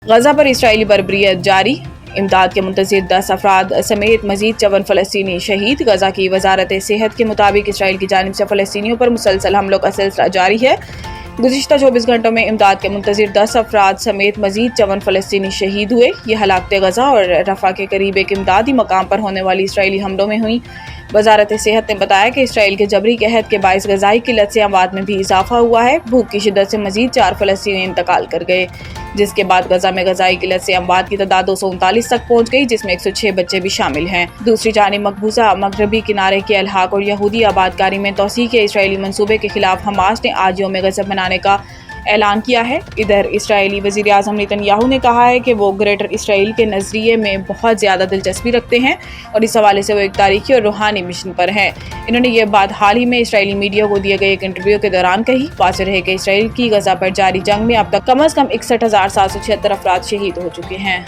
غزہ پر اسرائیلی بربریت جاری، امداد کے منتظر 10 افراد سمیت مزید 54 فلسطینی شہید۔ غزہ کی وزارت صحت کے مطابق اسرائیل کی جانب سے فلسطینیوں پر مسلسل حملوں کا سلسلہ جاری ہے۔ گزشتہ 24 گھنٹوں میں امداد کے منتظر 10 افراد سمیت مزید 54 فلسطینی شہید ہوئے۔ یہ ہلاکتیں غزہ اور رفح کے قریب ایک امدادی مقام پر ہونے والی اسرائیلی حملوں میں ہوئیں۔ وزارت صحت نے بتایا کہ اسرائیل کے جبری قحط کے باعث غذائی قلت سے اموات میں بھی اضافہ ہوا ہے۔ بھوک کی شدت سے مزید 4 فلسطینی انتقال کر گئے، جس کے بعد غزہ میں غذائی قلت سے اموات کی تعداد 239 تک پہنچ گئی، جس میں 106 بچے بھی شامل ہیں۔ دوسری جانب مقبوضہ مغربی کنارے کے الحاق اور یہودی آبادکاری میں توسیع کے اسرائیلی منصوبے کے خلاف حماس نے آج یوم غضب منانے کا اعلان کیا ہے۔ ادھر اسرائیلی وزیر اعظم نیتن یاہو نے کہا ہے کہ وہ گریٹر اسرائیل کے نظریے میں بہت زیادہ دلچسپی رکھتے ہیں اور اس حوالے سے وہ ایک تاریخی اور روحانی مشن پر ہیں۔ انہوں نے یہ بات حال ہی میں اسرائیلی میڈیا کو دیے گئے ایک انٹرویو کے دوران کہی۔ واضح رہے کہ اسرائیل کی غزہ پر جاری جنگ میں اب تک کم از کم 61,776 افراد شہید ہو چکے ہیں۔